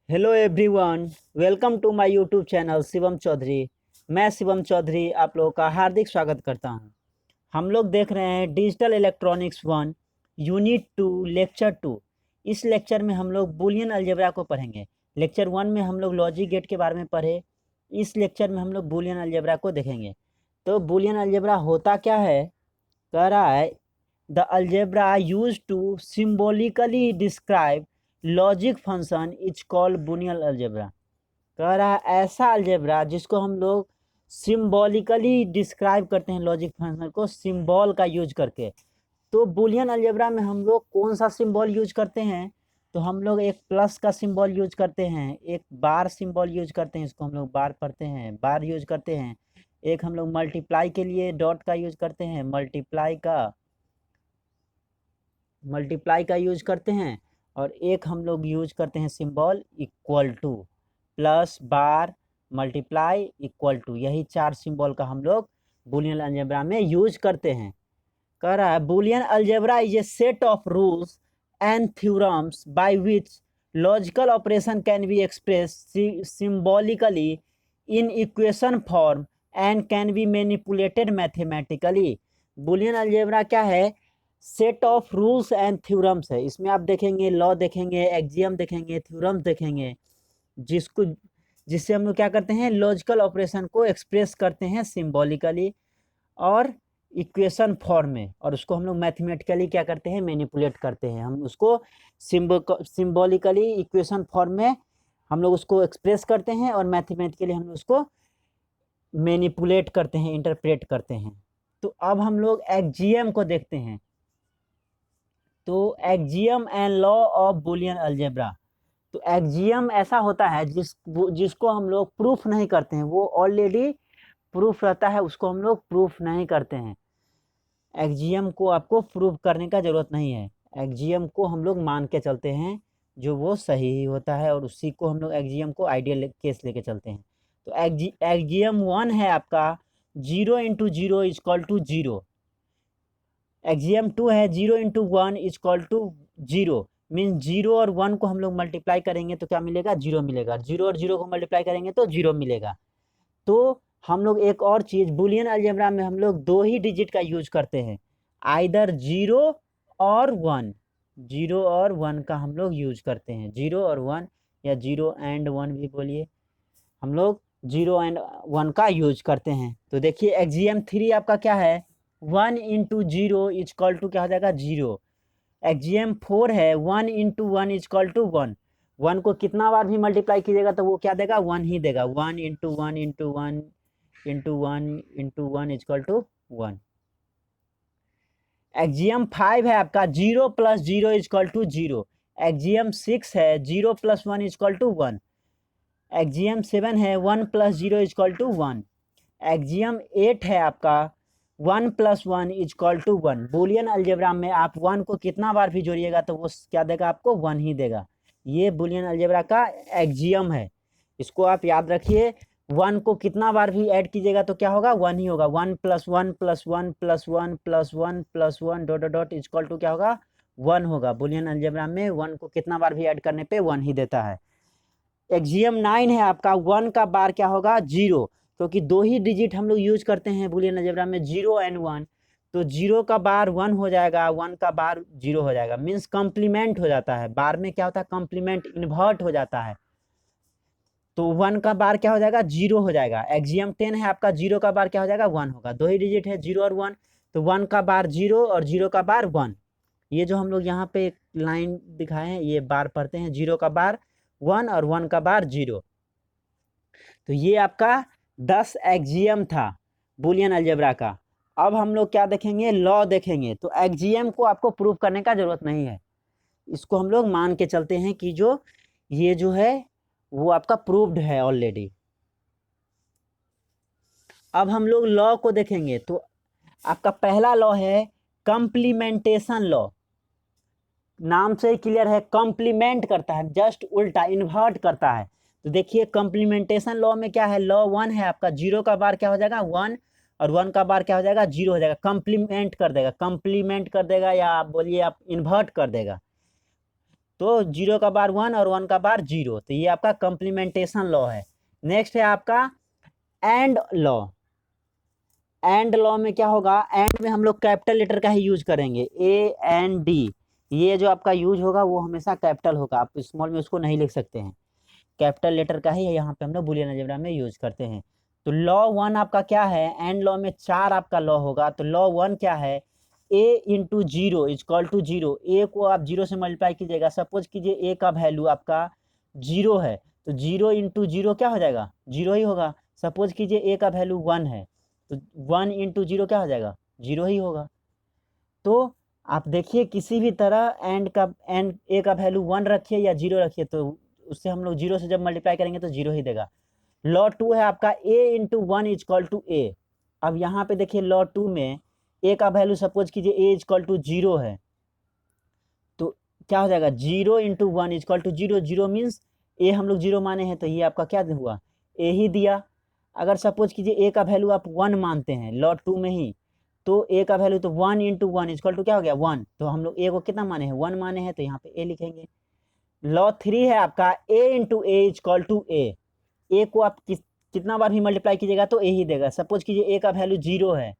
Hello everyone, welcome to my YouTube channel Shivam Chaudhary. मैं शिवम चौधरी आप लोगों का हार्दिक स्वागत करता हूं। हम लोग देख रहे हैं डिजिटल इलेक्ट्रॉनिक्स 1 यूनिट 2 लेक्चर 2। इस लेक्चर में हम लोग बूलियन अलजेब्रा को पढ़ेंगे। लेक्चर 1 में हम लोग लॉजिक गेट के बारे में पढ़े। इस लेक्चर में हम लोग बूलियन अलजेब्रा को देखेंगे। तो बूलियन अलजेब्रा होता क्या है, कह रहा है the algebra use to symbolically describe logic function is called Boolean algebra. कह रहा है ऐसा अलजेब्रा जिसको हम लोग सिम्बॉलिकली डिस्क्राइब करते हैं, लॉजिक फंक्शन को सिंबल का यूज करके। तो बूलियन अलजेब्रा में हम लोग कौन सा सिंबल यूज करते हैं, तो हम लोग एक प्लस का सिंबल यूज करते हैं, एक बार सिंबल यूज करते हैं, इसको हम लोग बार पढ़ते हैं, बार यूज करते हैं। एक हम लोग मल्टीप्लाई के लिए डॉट का यूज करते हैं, मल्टीप्लाई का यूज करते हैं। और एक हम लोग यूज करते हैं symbol equal to, plus bar multiply equal to. यही 4 सिंबल का हम लोग बूलियन अलजेब्रा में यूज करते हैं। कह रहा है Boolean algebra is a set of rules and theorems by which logical operation can be express symbolically in equation form and can be manipulated mathematically. Boolean algebra क्या है, set of rules and theorems है। इसमें आप देखेंगे law देखेंगे, axiom देखेंगे, theorems देखेंगे, जिसको जिससे हम लोग क्या करते हैं, लॉजिकल ऑपरेशन को एक्सप्रेस करते हैं सिंबॉलिकली और इक्वेशन फॉर्म में, और उसको हम लोग मैथमेटिकली क्या करते हैं, मैनिपुलेट करते हैं। हम उसको सिंबॉलिकली इक्वेशन फॉर्म में हम लोग उसको एक्सप्रेस करते हैं और मैथमेटिकली हम लोग उसको मैनिपुलेट करते हैं, इंटरप्रेट करते हैं। तो अब हम लोग एक्सियम को देखते हैं। तो axiom and law of Boolean algebra. तो एक्सियम ऐसा होता है जिसको हम लोग प्रूफ नहीं करते हैं, वो ऑलरेडी प्रूफ रहता है, उसको हम लोग प्रूफ नहीं करते हैं। एक्सियम को आपको प्रूफ करने का ज़रूरत नहीं है, एक्सियम को हम लोग मान के चलते हैं, जो वो सही ही होता है, और उसी को हम लोग एक्सियम को आइडियल केस लेके चलते हैं। तो एक्सियम 1 है आपका 0 × 0 = 0। एक्सियम 2 है 0 × 1 = 0। मीन्स 0 और 1 को हम लोग मल्टीप्लाई करेंगे तो क्या मिलेगा, 0 मिलेगा। 0 और 0 को मल्टीप्लाई करेंगे तो 0 मिलेगा। तो हम लोग एक और चीज़ बूलियन अलजेब्रा में हम लोग 2 ही डिजिट का यूज करते हैं, आइदर 0 और 1। 0 और 1 का हम लोग यूज करते हैं, 0 और 1 या 0 एंड 1 भी बोलिए, हम लोग 0 एंड 1 का यूज करते हैं। तो देखिए एक्सियम 3 आपका क्या है, 1 × 0 = क्या हो जाएगा, 0। एक्सियम 4 है 1 × 1 = 1। 1 को कितना बार भी मल्टीप्लाई कीजिएगा तो वो क्या देगा, 1 ही देगा। 1 × 1 × 1 × 1 × 1 = 1। एक्सियम 5 है आपका 0 + 0 = 0। एक्सियम 6 है 0 + 1 = 1। एक्सियम 7 है 1 + 0 = 1। एक्सियम 8 है आपका 1 + 1 = 1। बूलियन अलजेब्रा में आप 1 को कितना बार भी जोड़िएगा तो वो क्या देगा, आपको 1 ही देगा। ये बूलियन अलजेब्रा का एक्सियम है, इसको आप याद रखिए। 1 को कितना बार भी ऐड कीजिएगा तो क्या होगा, 1 ही होगा। 1 + 1 + 1 + 1 + 1 + 1 डॉट डॉट डॉट = क्या होगा, 1 होगा। बूलियन अलजेब्रा में 1 को कितना बार भी ऐड करने पे 1 ही देता है। एक्सियम 9 है आपका 1 का बार क्या होगा, 0, क्योंकि 2 ही डिजिट हम लोग यूज करते हैं बूलियन अलजेब्रा में, 0 एंड 1। तो 0 का बार 1 हो जाएगा, 1 का बार 0 हो जाएगा। मीन्स कॉम्प्लीमेंट हो जाता है, बार में क्या होता है, कॉम्प्लीमेंट इन्वर्ट हो जाता है। तो 1 का बार क्या हो जाएगा, 0 हो जाएगा। एक्सियम 10 है आपका 0 का बार क्या हो जाएगा, 1 होगा। 2 ही डिजिट है 0 और 1, तो 1 का बार 0 और 0 का बार 1। ये जो हम लोग यहाँ पे एक लाइन दिखाए हैं ये बार पढ़ते हैं, 0 का बार 1 और 1 का बार 0। तो ये आपका 10 एक्सियम था बूलियन अलजेब्रा का। अब हम लोग क्या देखेंगे, लॉ देखेंगे। तो एक्सियम को आपको प्रूव करने का जरूरत नहीं है, इसको हम लोग मान के चलते हैं कि जो ये जो है वो आपका प्रूव्ड है ऑलरेडी। अब हम लोग लॉ को देखेंगे। तो आपका पहला लॉ है कॉम्प्लीमेंटेशन लॉ। नाम से ही क्लियर है, कॉम्प्लीमेंट करता है, जस्ट उल्टा इन्वर्ट करता है। तो देखिए कॉम्प्लीमेंटेशन लॉ में क्या है, लॉ 1 है आपका 0 का बार क्या हो जाएगा, 1, और 1 का बार क्या हो जाएगा, 0 हो जाएगा। कॉम्प्लीमेंट कर देगा, कॉम्प्लीमेंट कर देगा, या आप बोलिए आप इन्वर्ट कर देगा। तो 0 का बार 1 और 1 का बार 0, तो ये आपका कंप्लीमेंटेशन लॉ है। नेक्स्ट है आपका एंड लॉ। एंड लॉ में क्या होगा, एंड में हम लोग कैपिटल लेटर का ही यूज करेंगे, AND। ये जो आपका यूज होगा वो हमेशा कैपिटल होगा, आप स्मॉल में उसको नहीं लिख सकते हैं। कैपिटल लेटर का ही यहाँ पे हम लोग बूलियन अलजेब्रा में यूज करते हैं। तो लॉ 1 आपका क्या है, एंड लॉ में 4 आपका लॉ होगा। तो लॉ 1 क्या है, a इंटू 0 इजक्वल टू 0। ए को आप 0 से मल्टीप्लाई कीजिएगा। सपोज कीजिए ए का वैल्यू आपका 0 है, तो 0 इंटू 0 क्या हो जाएगा, 0 ही होगा। सपोज कीजिए ए का वैल्यू 1 है, तो 1 इंटू 0 क्या हो जाएगा, 0 ही होगा। तो आप देखिए किसी भी तरह एंड ए का वैल्यू 1 रखिए या 0 रखिए, तो उससे हम लोग 0 से जब मल्टीप्लाई करेंगे तो 0 ही देगा। लॉ 2 है आपका a into 1 equal to a. अब यहाँ पे देखिए लॉ 2 में a का वैल्यू सपोज कीजिए a इजक्वल टू 0 है, तो क्या हो जाएगा, 0 into 1 equal to 0। 0 means a हम लोग 0 माने हैं, तो ये आपका क्या हुआ, a ही दिया। अगर सपोज कीजिए a का वैल्यू आप 1 मानते हैं लॉ 2 में ही, तो a का वैल्यू तो 1 इंटू 1 इजक्वल टू क्या हो गया, 1। तो हम लोग a को कितना माने हैं, 1 माने हैं, तो यहाँ पे a लिखेंगे। लॉ 3 है आपका a into a equal to a. A को आप कितना बार भी मल्टीप्लाई कीजिएगा तो ए ही देगा। सपोज कीजिए ए का वैल्यू 0 है,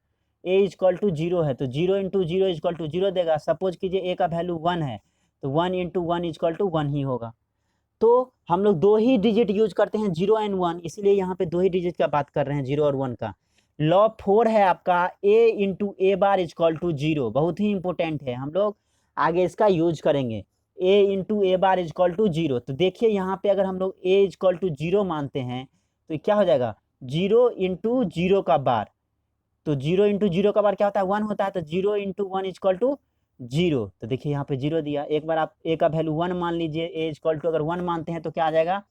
ए इजक्वल टू 0 है, तो 0 इंटू 0 इजक्वल टू 0 देगा। सपोज कीजिए ए का वैल्यू 1 है, तो 1 इंटू 1 इजक्वल टू 1 ही होगा। तो हम लोग 2 ही डिजिट यूज करते हैं, 0 एंड 1, इसलिए यहाँ पे 2 ही डिजिट का बात कर रहे हैं, 0 और 1 का। लॉ 4 है आपका a into a bar equal to 0, बहुत ही इंपॉर्टेंट है, हम लोग आगे इसका यूज करेंगे। A into a bar equal to 0, तो देखिए यहाँ पे अगर हम लोग ए इजक्वल टू 0 मानते हैं तो क्या हो जाएगा, 0 इंटू 0 का बार। तो 0 इंटू 0 का बार क्या होता है, 1 होता है, तो 0 इंटू 1 इजक्वल टू 0। तो देखिए यहाँ पे 0 दिया। एक बार आप ए का वैल्यू 1 मान लीजिए, ए इजक्वल टू अगर 1 मानते हैं तो क्या आ जाएगा,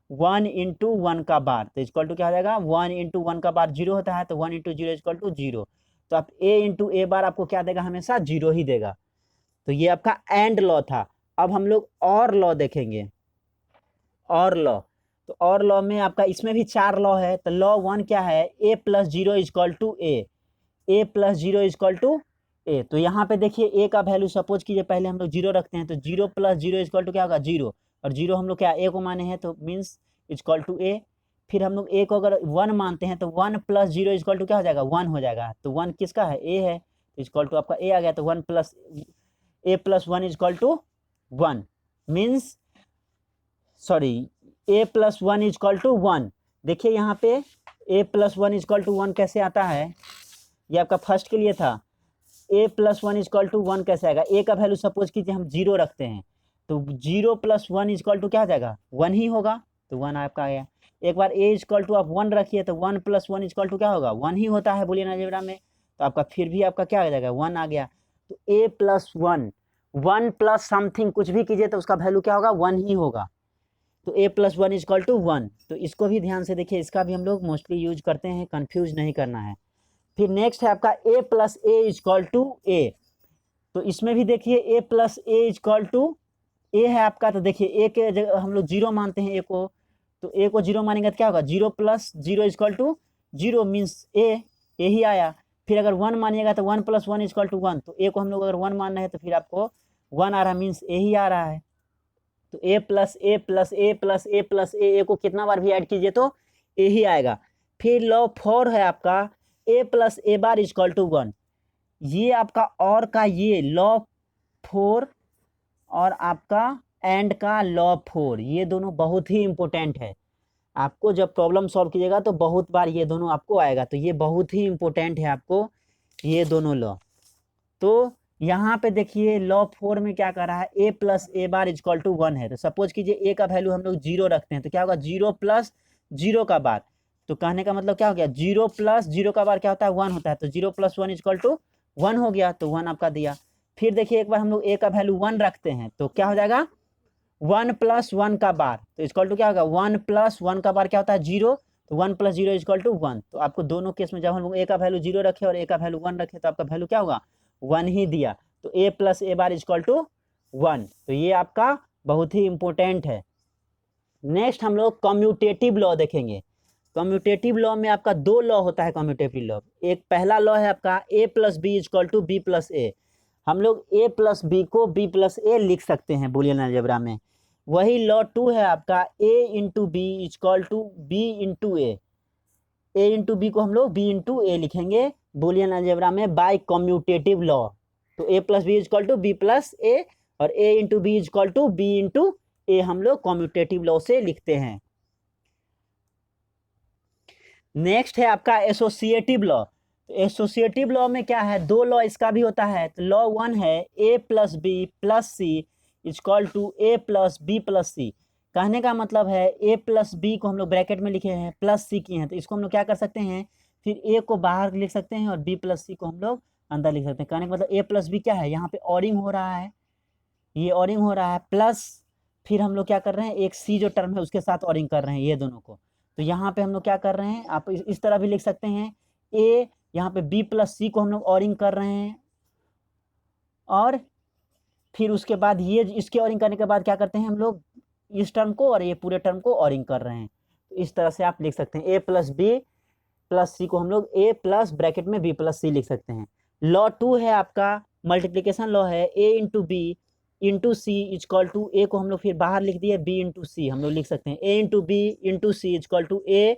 1 इंटू 1 का बार, तो इजक्वल टू क्या हो जाएगा, 1 इंटू 1 का बार 0 होता है, तो 1 इंटू 0 इजक्वल टू 0। तो आप ए इंटू ए बार आपको क्या देगा, हमेशा 0 ही देगा। तो ये आपका एंड लॉ था। अब हम लोग और लॉ देखेंगे, और लॉ। तो और लॉ में आपका इसमें भी 4 लॉ है। तो लॉ 1 क्या है, a plus 0 equal to a plus 0 equal to a. तो यहाँ पे देखिए ए का वैल्यू सपोज कीजिए पहले हम लोग 0 रखते हैं, तो 0 प्लस 0 इजक्वल टू क्या होगा, 0। और 0 हम लोग क्या ए को माने हैं, तो मीन्स इजक्वल टू ए। फिर हम लोग ए को अगर 1 मानते हैं, तो 1 प्लस 0 इजक्वल टू क्या हो जाएगा, 1 हो जाएगा। तो 1 किसका है, ए है, तो इजक्वल टू आपका ए आ गया। तो 1 plus a plus 1 equal to 1 means, sorry, a plus 1 equal to 1। देखिए यहाँ पे a प्लस 1 इजक्वल टू 1 कैसे आता है, ये आपका फर्स्ट के लिए था। a प्लस 1 इजक्वल टू 1 कैसे आएगा, a का वैल्यू सपोज कीजिए हम 0 रखते हैं, तो 0 प्लस 1 इजक्वल टू क्या हो जाएगा, 1 ही होगा। तो 1 आपका आ गया। एक बार a इजक्वल टू आप 1 रखिए, तो 1 प्लस 1 इजक्वल टू क्या होगा, 1 ही होता है बूलियन अलजेब्रा में। तो आपका फिर भी आपका क्या आ जाएगा, 1 आ गया। तो a प्लस 1 प्लस समथिंग कुछ भी कीजिए तो उसका वैल्यू क्या होगा, 1 ही होगा। तो a प्लस 1 इजक्वल टू 1। तो इसको भी ध्यान से देखिए, इसका भी हम लोग मोस्टली यूज करते हैं, कंफ्यूज नहीं करना है। फिर नेक्स्ट है आपका a plus a equal to a. तो इसमें भी देखिए a plus a equal to a है आपका। तो देखिए a के जगह हम लोग 0 मानते हैं a को, तो a को 0 मानेंगे तो क्या होगा, 0 प्लस 0 इजक्वल टू 0 मीन्स ए ही आया। फिर अगर 1 मानिएगा तो 1 प्लस 1 इजक्वल टू 1। तो a को हम लोग अगर 1 मान रहे हैं तो फिर आपको 1 आ रहा है, मीन्स ए ही आ रहा है। तो a plus a plus a plus a plus a को कितना बार भी ऐड कीजिए तो ए ही आएगा। फिर लॉ 4 है आपका a plus a bar equal to 1। ये आपका और का ये लॉ 4 और आपका एंड का लॉ 4, ये दोनों बहुत ही इंपॉर्टेंट है। आपको जब प्रॉब्लम सॉल्व कीजिएगा तो बहुत बार ये दोनों आपको आएगा, तो ये बहुत ही इंपॉर्टेंट है आपको ये दोनों लॉ। तो यहाँ पे देखिए लॉ 4 में क्या कर रहा है, a plus a bar equal to 1 है। तो सपोज कीजिए a का वैल्यू हम लोग 0 रखते हैं, तो क्या होगा, 0 प्लस 0 का बार। तो कहने का मतलब क्या हो गया, 0 प्लस 0 का बार क्या होता है, 1 होता है। तो 0 प्लस 1 इजक्वल टू 1 हो गया, तो 1 आपका दिया। फिर देखिए एक बार हम लोग a का वैल्यू 1 रखते हैं, तो क्या हो जाएगा, 1 प्लस 1 का बार, तो इजक्वल टू क्या होगा, 1 प्लस 1 का बार क्या होता है, 0। तो 1 प्लस 0 इजक्वल टू 1। तो आपको दोनों केस में जब हम लोग a का वैल्यू 0 रखे और a का वैल्यू 1 रखे, तो आपका वैल्यू क्या होगा, 1 ही दिया। तो a plus a bar equal to 1। तो ये आपका बहुत ही इंपॉर्टेंट है। नेक्स्ट हम लोग कम्यूटेटिव लॉ देखेंगे। कम्यूटेटिव लॉ में आपका 2 लॉ होता है कम्यूटेटिव लॉ। एक पहला लॉ है आपका a plus B equal to B plus a. हम लोग a प्लस बी को b प्लस ए लिख सकते हैं बूलियन अलजेब्रा में। वही लॉ 2 है आपका a into B equal to b into a into B को हम लोग b इंटू ए लिखेंगे बूलियन अलजेब्रा में बाय कम्यूटेटिव लॉ। तो a plus B equal to B plus a और a into B equal to b into a हम लोग commutative law से लिखते हैं। नेक्स्ट है आपका एसोसिएटिव लॉ। एसोसिएटिव लॉ में क्या है, दो लॉ इसका भी होता है। तो लॉ 1 है a plus B plus C equal to a plus B plus C. कहने का मतलब है a प्लस बी को हम लोग ब्रैकेट में लिखे हैं प्लस सी किए हैं, तो इसको हम लोग क्या कर सकते हैं, फिर a को बाहर लिख सकते हैं और b प्लस सी को हम लोग अंदर लिख सकते हैं। कहने का मतलब a प्लस बी क्या है, यहाँ पे ऑरिंग हो रहा है, ये ऑरिंग हो रहा है प्लस फिर हम लोग क्या कर रहे हैं, एक सी जो टर्म है उसके साथ ऑरिंग कर रहे हैं ये दोनों को। तो यहाँ पे हम लोग क्या कर रहे हैं, आप इस तरह भी लिख सकते हैं a, यहाँ पे b प्लस सी को हम लोग ऑरिंग कर रहे हैं और फिर उसके बाद ये इसके ऑरिंग करने के बाद क्या करते हैं हम लोग, इस टर्म को और ये पूरे टर्म को ऑरिंग कर रहे हैं। तो इस तरह से आप लिख सकते हैं a प्लस बी प्लस सी को हम लोग a प्लस ब्रैकेट में b प्लस सी लिख सकते हैं। लॉ 2 है आपका मल्टीप्लीकेशन लॉ है a into B into C equal to a को हम लोग फिर बाहर लिख दिए b इंटू सी हम लोग लिख सकते हैं a into B into C equal to a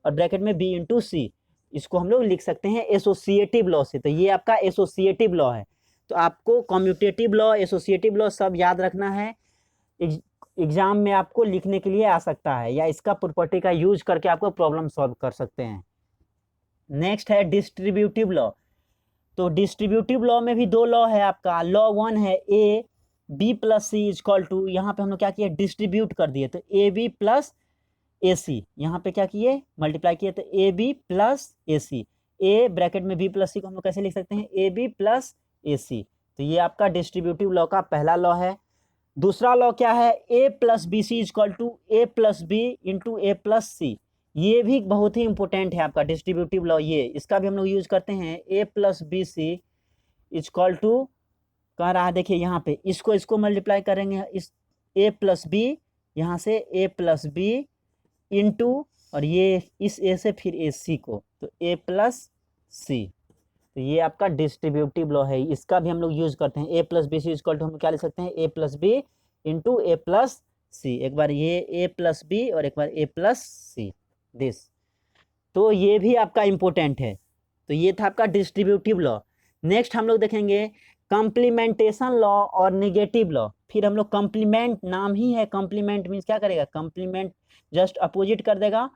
और ब्रैकेट में b इंटू सी, इसको हम लोग लिख सकते हैं एसोसिएटिव लॉ से। तो ये आपका एसोसिएटिव लॉ है। तो आपको कम्यूटेटिव लॉ एसोसिएटिव लॉ सब याद रखना है, एग्जाम में आपको लिखने के लिए आ सकता है या इसका प्रॉपर्टी का यूज करके आपको प्रॉब्लम सॉल्व कर सकते हैं। नेक्स्ट है डिस्ट्रीब्यूटिव लॉ। तो डिस्ट्रीब्यूटिव लॉ में भी दो लॉ है आपका। लॉ 1 है a b plus C equal to, यहाँ पे हम लोग क्या किए, डिस्ट्रीब्यूट कर दिए, तो ए बी प्लस ए सी, यहाँ पे क्या किए, मल्टीप्लाई किए, तो a B plus a c, a bracket में बी प्लस सी को हम लोग कैसे लिख सकते हैं, ए बी प्लस ए सी। तो ये आपका डिस्ट्रीब्यूटिव लॉ का पहला लॉ है। दूसरा लॉ क्या है, a plus B C equal to a plus B into A plus C. ये भी बहुत ही इंपॉर्टेंट है आपका डिस्ट्रीब्यूटिव लॉ, ये इसका भी हम लोग यूज करते हैं। A plus B C equal to कह रहा है, देखिए यहाँ पे इसको मल्टीप्लाई करेंगे, इस ए प्लस बी यहाँ से ए प्लस बी इंटू और ये इस ए से फिर ए सी को, तो ए प्लस सी। तो ये आपका डिस्ट्रीब्यूटिव लॉ है, इसका भी हम लोग यूज करते हैं। A plus B C equal to हम क्या लिख सकते हैं, a plus B into A plus C, एक बार ये ए प्लस बी और एक बार ए प्लस सी दिस। तो ये भी आपका इंपॉर्टेंट है। तो ये था आपका डिस्ट्रीब्यूटिव लॉ। नेक्स्ट हम लोग देखेंगे कॉम्प्लीमेंटेशन लॉ और निगेटिव लॉ। फिर हम लोग कॉम्प्लीमेंट, नाम ही है कॉम्प्लीमेंट, मीन्स क्या करेगा, कॉम्प्लीमेंट जस्ट अपोजिट कर देगा,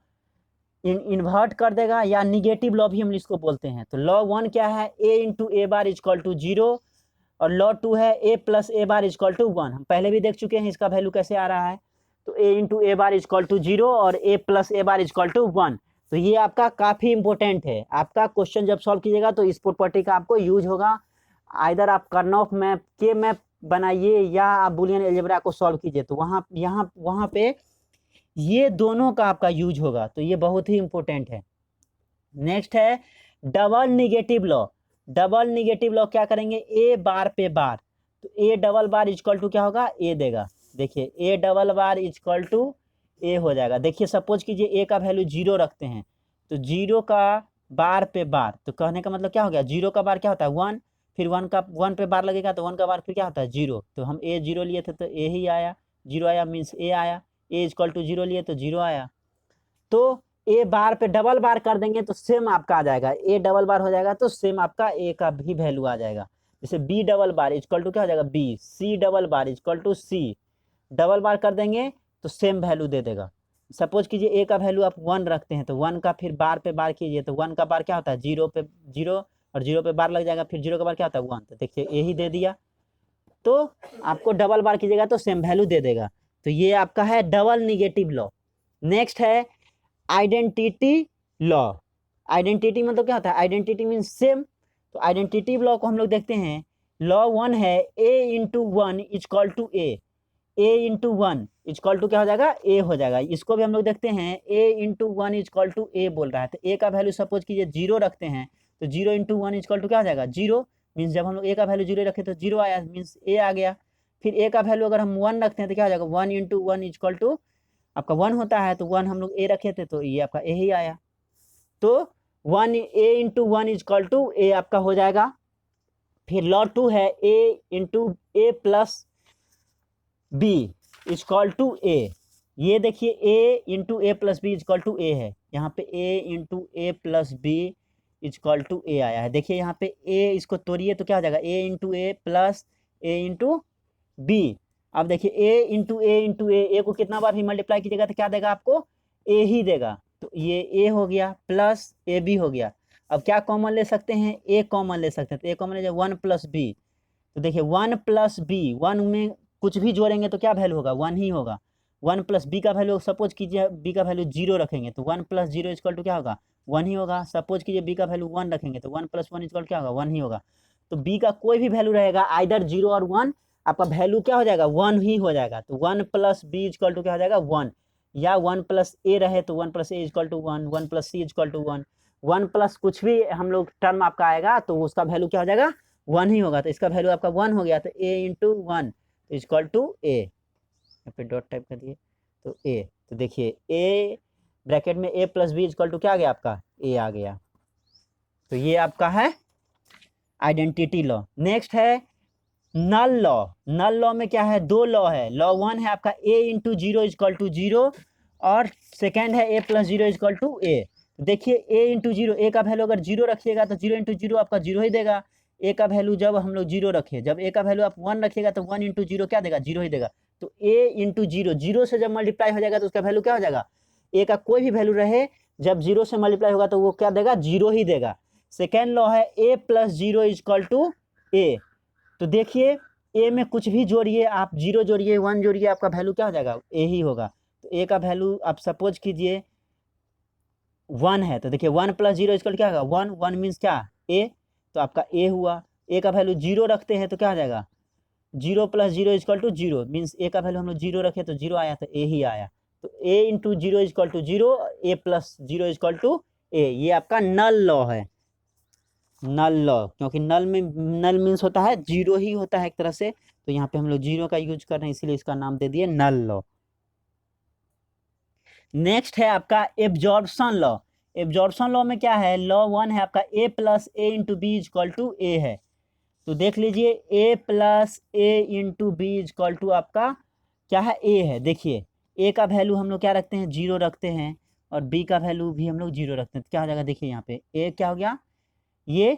इन्वर्ट कर देगा, या निगेटिव लॉ भी हम इसको बोलते हैं। तो लॉ 1 क्या है, a into a bar equal to 0 और लॉ 2 है a plus a bar equal to 1। हम पहले भी देख चुके हैं इसका वैल्यू कैसे आ रहा है। तो a into a bar equal to 0 और a plus a bar equal to 1। तो ये आपका काफ़ी इंपॉर्टेंट है। आपका क्वेश्चन जब सॉल्व कीजिएगा तो इस प्रॉपर्टी का आपको यूज होगा। आइदर आप कर्नॉफ मैप के मैप बनाइए या आप बूलियन अलजेब्रा को सॉल्व कीजिए, तो वहाँ पे ये दोनों का आपका यूज होगा। तो ये बहुत ही इंपॉर्टेंट है। नेक्स्ट है double negative law. Double negative law क्या करेंगे, ए बार पे बार, तो a double bar equal to क्या होगा, ए देगा। देखिए a double bar equal to a हो जाएगा। देखिए सपोज कीजिए ए का वैल्यू 0 रखते हैं, तो 0 का बार पे बार, तो कहने का मतलब क्या हो गया, 0 का बार क्या होता है 1, फिर 1 पे बार लगेगा तो 1 का बार फिर क्या होता है 0। तो हम ए 0 लिए थे तो ए ही आया, 0 आया मीन्स ए आया, ए इजक्वल टू 0 लिए तो 0 आया। तो ए बार पे डबल बार कर देंगे तो सेम आपका आ जाएगा, ए डबल बार हो जाएगा तो सेम आपका ए का भी वैल्यू आ जाएगा। जैसे B double bar equal to क्या हो जाएगा B, C double bar equal to C, double bar कर देंगे तो सेम वैल्यू दे देगा। सपोज कीजिए ए का वैल्यू आप 1 रखते हैं, तो 1 का फिर बार पे बार कीजिए, तो 1 का बार क्या होता है 0 पे 0 और 0 पे बार लग जाएगा, फिर 0 का बार क्या होता है 1, तो देखिए ए ही दे दिया। तो आपको डबल बार कीजिएगा तो सेम वैल्यू दे देगा। तो ये आपका है डबल निगेटिव लॉ। नेक्स्ट है आइडेंटिटी लॉ। आइडेंटिटी मतलब क्या होता है, आइडेंटिटी मीन्स सेम। तो आइडेंटिटी लॉ को हम लोग देखते हैं। लॉ 1 है a into 1 equal to a into 1 equal to क्या हो जाएगा, ए हो जाएगा। इसको भी हम लोग देखते हैं, ए इंटू 1 इजक्वल टू ए बोल रहा है, तो ए का वैल्यू सपोज कीजिए 0 रखते हैं, तो 0 इंटू 1 इजक्वल टू क्या हो जाएगा 0, मीन्स जब हम लोग ए का वैल्यू 0 रखे तो 0 आया, मीन्स ए आ गया। फिर ए का वैल्यू अगर हम 1 रखते हैं तो क्या हो जाएगा 1 इंटू 1 इजक्वल टू आपका 1 होता है, तो 1 हम लोग ए रखे थे तो ये आपका ए ही आया। तो 1 a into 1 equal to a आपका हो जाएगा। फिर लॉ 2 है a into A plus B equal to a. ये देखिए a into A plus B equal to a है, यहाँ पे a into A plus B equal to a आया है। देखिए यहाँ पे a इसको तोड़िए तो क्या हो जाएगा a into A plus A into B. अब देखिए a इंटू ए को कितना बार भी मल्टीप्लाई कीजिएगा तो क्या देगा आपको a ही देगा। तो ये a हो गया प्लस ए बी हो गया। अब क्या कॉमन ले सकते हैं, a कॉमन ले सकते हैं, तो a कॉमन ले जाए 1 प्लस बी। तो देखिए 1 प्लस बी, 1 में कुछ भी जोड़ेंगे तो क्या वैल्यू होगा 1 ही होगा। 1 प्लस बी का वैल्यू सपोज कीजिए b का वैल्यू 0 रखेंगे तो 1 प्लस 0 इक्वल टू क्या होगा 1 ही होगा। सपोज कीजिए b का वैल्यू 1 रखेंगे तो 1 प्लस 1 इक्वल क्या होगा 1 ही होगा। तो b का कोई भी वैल्यू रहेगा आइदर 0 और 1, आपका वैल्यू क्या हो जाएगा 1 ही हो जाएगा। तो 1 प्लस बी इक्वल टू क्या हो जाएगा 1, या 1 प्लस ए रहे तो 1 plus A equal to 1, 1 plus C equal to 1, 1 plus कुछ भी हम लोग टर्म आपका आएगा तो उसका वैल्यू क्या हो जाएगा 1 ही होगा। तो इसका वैल्यू आपका 1 हो गया, तो a इंटू 1 इक्वल टू ए, यहाँ पे डॉट टाइप कर दिए तो a। तो देखिए a ब्रैकेट में a plus B equal to क्या आ गया आपका a आ गया। तो ये आपका है आइडेंटिटी लॉ। नेक्स्ट है नल लॉ। नल लॉ में क्या है, दो लॉ है। लॉ 1 है आपका a इंटू 0 इक्वल टू 0 और सेकेंड है a plus 0 equal to a। देखिए a इंटू 0, a का वैल्यू अगर 0 रखिएगा तो 0 इंटू 0 आपका 0 ही देगा। a का वैल्यू जब हम लोग 0 रखे, जब a का वैल्यू आप 1 रखिएगा तो 1 इंटू 0 क्या देगा 0 ही देगा। तो a इंटू 0, 0 से जब मल्टीप्लाई हो जाएगा तो उसका वैल्यू क्या हो जाएगा, a का कोई भी वैल्यू रहे जब 0 से मल्टीप्लाई होगा तो वो क्या देगा 0 ही देगा। सेकेंड लॉ है a plus 0 equal to a। तो देखिए a में कुछ भी जोड़िए आप, 0 जोड़िए 1 जोड़िए, आपका वैल्यू क्या हो जाएगा a ही होगा। तो a का वैल्यू आप सपोज कीजिए 1 है, तो देखिए 1 प्लस 0 इक्वल क्या होगा 1, 1 मीन्स क्या a, तो आपका a हुआ। a का वैल्यू 0 रखते हैं तो क्या आ जाएगा 0 plus 0 equal to 0 means a का वैल्यू हम लोग 0 रखे तो 0 आया तो a ही आया। तो a into 0 equal to 0, a plus 0 equal to a। ये आपका नल लॉ है, नल लॉ, क्योंकि नल में नल मीन्स होता है 0 ही होता है एक तरह से, तो यहाँ पे हम लोग 0 का यूज कर रहे हैं इसीलिए इसका नाम दे दिए नल लॉ। नेक्स्ट है आपका एब्जॉर्प्शन लॉ। एब्जॉर्प्शन लॉ में क्या है, लॉ 1 है आपका a plus A into B equal to a है। तो देख लीजिए a plus A into B equal to आपका क्या है a है। देखिए a का वैल्यू हम लोग क्या रखते हैं 0 रखते हैं और b का वैल्यू भी हम लोग 0 रखते हैं, तो क्या हो जाएगा देखिए यहाँ पे a क्या हो गया, ये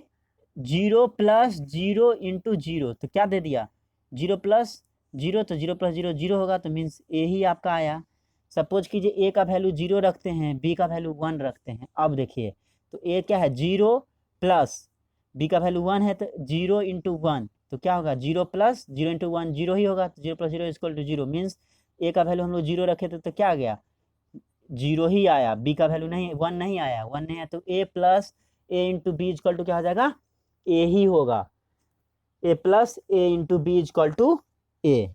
0 प्लस 0 इंटू 0, तो क्या दे दिया 0 प्लस 0, तो 0 प्लस 0 0 होगा, तो मीन्स a ही आपका आया। सपोज कीजिए a का वैल्यू 0 रखते हैं, b का वैल्यू 1 रखते हैं। अब देखिए तो a क्या है 0 प्लस b का वैल्यू 1 है तो 0 इंटू 1, तो क्या होगा 0 प्लस 0 इंटू 1 0 ही होगा। तो 0 plus 0 equal to 0 means a का वैल्यू हम लोग 0 रखे थे तो क्या आ गया 0 ही आया। b का वैल्यू नहीं 1 नहीं आया, 1 नहीं आया, तो a plus A into B equal to क्या हो जाएगा a ही होगा। a plus A into B equal to a।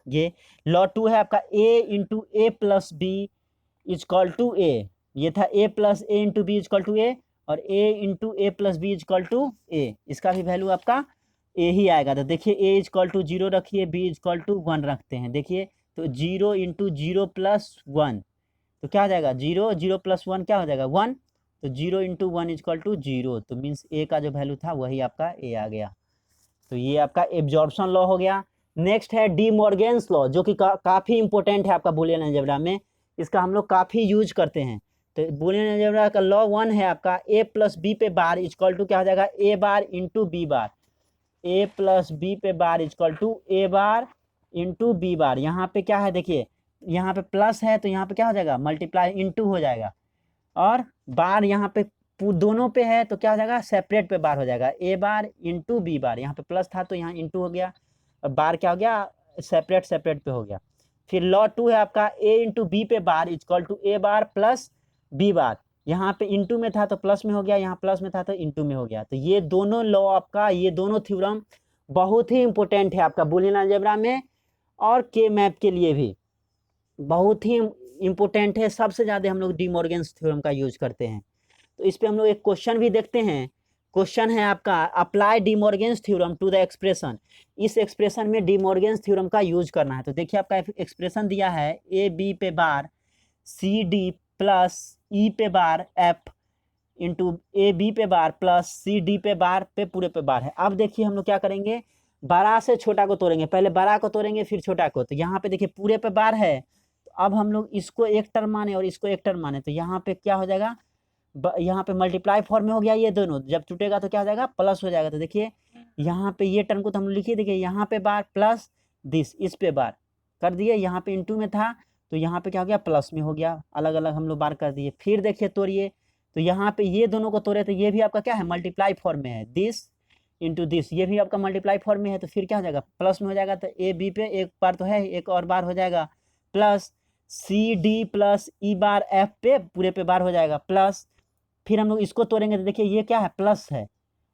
ये लॉ 2 है आपका a into A plus B equal to a। ये था a plus A into B equal to a और a into A plus B equal to a, इसका भी value आपका a ही आएगा। तो देखिए a इक्वल टू 0 रखिए, b इक्वल टू 1 रखते हैं। देखिए तो 0 इंटू 0 प्लस 1, तो क्या हो जाएगा 0, 0 प्लस 1 क्या हो जाएगा 1, तो 0 इंटू 1 इक्वल टू 0, तो मीन्स a का जो वैल्यू था वही आपका a आ गया। तो ये आपका एब्जॉर्प्शन लॉ हो गया। नेक्स्ट है डी मॉर्गन्स लॉ, जो कि काफ़ी इंपॉर्टेंट है आपका बूलियन अलजेब्रा में, इसका हम लोग काफ़ी यूज करते हैं। तो बूलियन अलजेब्रा का लॉ 1 है आपका a प्लस बी पे बार इक्वल टू क्या हो जाएगा a bar into B bar, a plus b पे bar equal to a bar into B bar. यहाँ पे क्या है देखिए, यहाँ पे प्लस है तो यहाँ पे क्या हो जाएगा मल्टीप्लाई इंटू हो जाएगा, और बार यहाँ पे दोनों पे है तो क्या हो जाएगा सेपरेट पे बार हो जाएगा, a bar into B bar. यहाँ पे प्लस था तो यहाँ इंटू हो गया और बार क्या हो गया सेपरेट सेपरेट पे हो गया। फिर लॉ 2 है आपका a इंटू बी पे bar equal to a bar plus b bar. यहाँ पे इंटू में था तो प्लस में हो गया, यहाँ प्लस में था तो इंटू में हो गया। तो ये दोनों लॉ आपका, ये दोनों थ्योरम बहुत ही इंपॉर्टेंट है आपका बूलियन अलजेब्रा में और के मैप के लिए भी बहुत ही इंपॉर्टेंट है। सबसे ज़्यादा हम लोग डी मॉर्गन्स थ्योरम का यूज करते हैं। तो इस पे हम लोग एक क्वेश्चन भी देखते हैं। क्वेश्चन है आपका apply De Morgan's theorem to the expression. इस एक्सप्रेशन में डी मॉर्गन्स थ्योरम का यूज करना है। तो देखिए आपका एक्सप्रेशन दिया है ए बी पे बार सी डी प्लस ई पे बार एफ इंटू ए बी पे बार प्लस सी डी पे बार पे पूरे पे बार है। अब देखिए हम लोग क्या करेंगे, बड़ा से छोटा को तोड़ेंगे, पहले बड़ा को तोड़ेंगे फिर छोटा को। तो यहाँ पे देखिए पूरे पे बार है, तो अब हम लोग इसको एक टर्म माने और इसको एक टर्म माने, तो यहाँ पे क्या हो जाएगा, यहाँ पे मल्टीप्लाई फॉर्म में हो गया, ये दोनों जब टूटेगा तो क्या हो जाएगा, प्लस हो जाएगा। तो देखिए यहाँ पे ये टर्म को तो हम लिखिए, देखिए यहाँ पे बार प्लस दिस, इस पे बार कर दिए, यहाँ पे इंटू में था तो यहाँ पे क्या हो गया, प्लस में हो गया, अलग अलग हम लोग बार कर दिए। फिर देखिए तोड़िए, तो यहाँ पे ये दोनों को तोड़े तो ये भी आपका क्या है, मल्टीप्लाई फॉर्म में है, दिस इंटू दिस, ये भी आपका मल्टीप्लाई फॉर्म में है, तो फिर क्या हो जाएगा, प्लस में हो जाएगा। तो ए बी पे एक बार तो है, एक और बार हो जाएगा, प्लस सी डी प्लस ई बार एफ पे पूरे पे बार हो जाएगा, प्लस फिर हम लोग इसको तोड़ेंगे तो देखिए ये क्या है, प्लस है,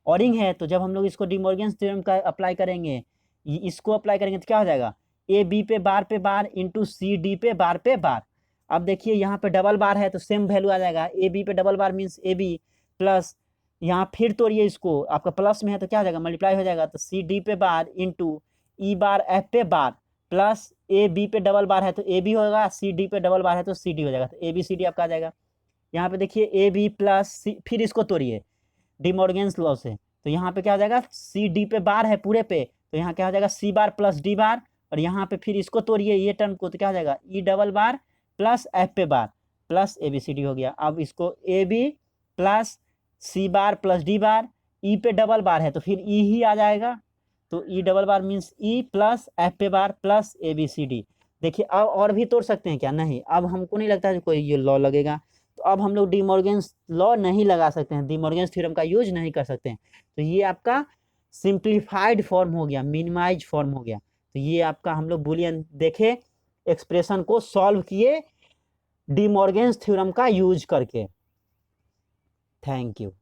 ऑरिंग है, तो जब हम लोग इसको डिमॉर्गन्स थ्योरम का अप्लाई करेंगे, इसको अप्लाई करेंगे तो क्या हो जाएगा, ए बी पे बार इंटू सी डी पे बार। अब देखिए यहाँ पे डबल बार है तो सेम वैल्यू आ जाएगा, ए बी पे double bar means A B plus, यहाँ फिर तोड़िए इसको, आपका प्लस में है तो क्या हो जाएगा, मल्टीप्लाई हो जाएगा, तो सी डी पे बार इंटू ई बार एफ पे बार प्लस ए बी पे डबल बार है तो ए बी होगा, सी डी पे डबल बार है तो सी डी हो जाएगा, तो ए बी सी डी आपका आ जाएगा। यहाँ पे देखिए ए बी प्लस सी, फिर इसको तोड़िए डिमॉर्गन्स लॉ से, तो यहाँ पे क्या हो जाएगा, सी डी पे बार है पूरे पे, तो यहाँ क्या हो जाएगा, सी बार प्लस डी बार, और यहाँ पे फिर इसको तोड़िए ये टर्म को, तो क्या हो जाएगा, e double bar plus f पे bar plus a b c d हो गया। अब इसको a B plus c bar plus d bar, e पे डबल बार है तो फिर ई ही आ जाएगा, तो e double bar means e plus f पे bar plus a b c d. देखिए अब और भी तोड़ सकते हैं क्या, नहीं, अब हमको नहीं लगता है कोई ये लॉ लगेगा, तो अब हम लोग डिमॉर्गन्स लॉ नहीं लगा सकते हैं, डिमॉर्गन्स थ्योरम का यूज नहीं कर सकते हैं। तो ये आपका सिंप्लीफाइड फॉर्म हो गया, मिनिमाइज फॉर्म हो गया। तो ये आपका हम लोग बूलियन देखे, एक्सप्रेशन को सॉल्व किए डिमॉर्गन्स थ्योरम का यूज करके। Thank you.